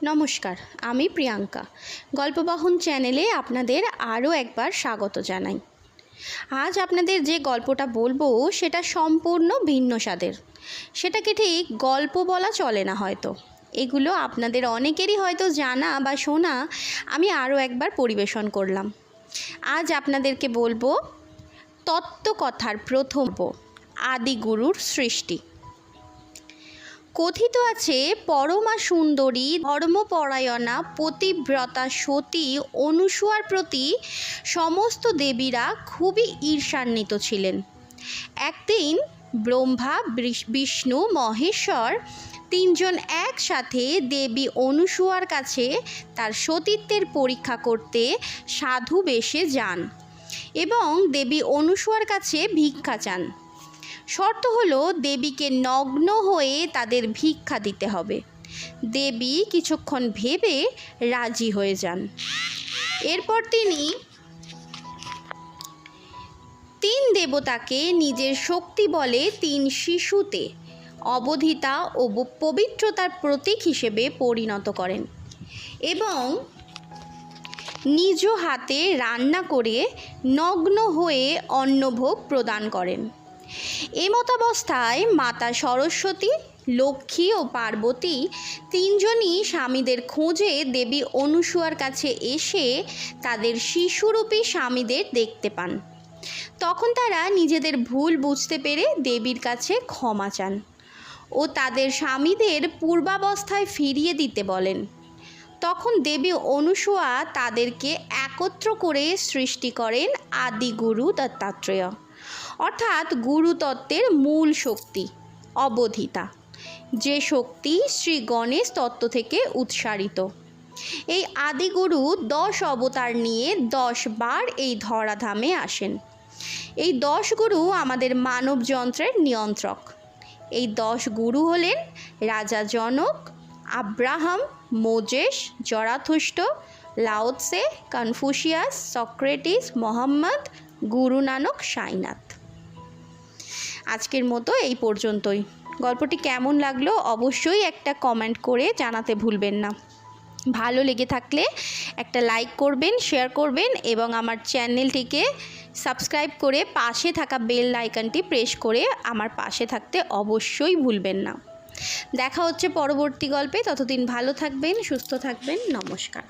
নমস্কার, আমি প্রিয়াঙ্কা। গল্পবাহন চ্যানেলে আপনাদের আরও একবার স্বাগত জানাই। আজ আপনাদের যে গল্পটা বলবো সেটা সম্পূর্ণ ভিন্ন স্বাদের। সেটাকে ঠিক গল্প বলা চলে না হয়তো। এগুলো আপনাদের অনেকেরই হয়তো জানা বা শোনা, আমি আরও একবার পরিবেশন করলাম। আজ আপনাদেরকে বলবো তত্ত্বকথার প্রথম আদিগুরুর সৃষ্টি। কথিত আছে পরমা সুন্দরী ধর্মপরায়ণা পতিব্রতা সতী অনুসূয়ার প্রতি সমস্ত দেবীরা খুবই ঈর্ষান্বিত ছিলেন। একদিন ব্রহ্মা, বিষ্ণু, মহেশ্বর তিনজন একসাথে দেবী অনুসূয়ার কাছে তার সতীত্বের পরীক্ষা করতে সাধু বেশে যান এবং দেবী অনুসূয়ার কাছে ভিক্ষা চান। শর্ত হলো দেবীকে নগ্ন হয়ে তাদের ভিক্ষা দিতে হবে। দেবী কিছুক্ষণ ভেবে রাজি হয়ে যান। এরপর তিনি তিন দেবতাকে নিজের শক্তি বলে তিন শিশুতে অবধিতা ও পবিত্রতার প্রতীক হিসেবে পরিণত করেন এবং নিজ হাতে রান্না করে নগ্ন হয়ে অন্নভোগ প্রদান করেন। এমতাবস্থায় মাতা সরস্বতী, লক্ষ্মী ও পার্বতী তিনজনই স্বামীদের খোঁজে দেবী অনুসূয়ার কাছে এসে তাদের শিশুরূপী স্বামীদের দেখতে পান। তখন তারা নিজেদের ভুল বুঝতে পেরে দেবীর কাছে ক্ষমা চান ও তাদের স্বামীদের পূর্বাবস্থায় ফিরিয়ে দিতে বলেন। তখন দেবী অনুসূয়া তাদেরকে একত্র করে সৃষ্টি করেন আদিগুরু দত্তাত্রেয়, অর্থাৎ গুরুতত্ত্বের মূল শক্তি অবধিতা, যে শক্তি শ্রী গণেশ তত্ত্ব থেকে উৎসারিত। এই আদিগুরু 10 অবতার নিয়ে 10 বার এই ধরাধামে আসেন। এই 10 গুরু আমাদের মানব যন্ত্রের নিয়ন্ত্রক। এই 10 গুরু হলেন রাজা জনক, আব্রাহাম, মোজেস, জরাথুস্ট, লাও ত্সে, কনফুসিয়াস, সক্রেটিস, মোহাম্মদ, গুরু নানক, সাইনাথ। আজকের মতো এই পর্যন্তই। গল্পটি কেমন লাগলো অবশ্যই একটা কমেন্ট করে জানাতে ভুলবেন না। ভালো লেগে থাকলে একটা লাইক করবেন, শেয়ার করবেন এবং আমার চ্যানেলটিকে সাবস্ক্রাইব করে পাশে থাকা বেল আইকনটি প্রেস করে আমার পাশে থাকতে অবশ্যই ভুলবেন না। দেখা হচ্ছে পরবর্তী গল্পে। ততদিন ভালো থাকবেন, সুস্থ থাকবেন। নমস্কার।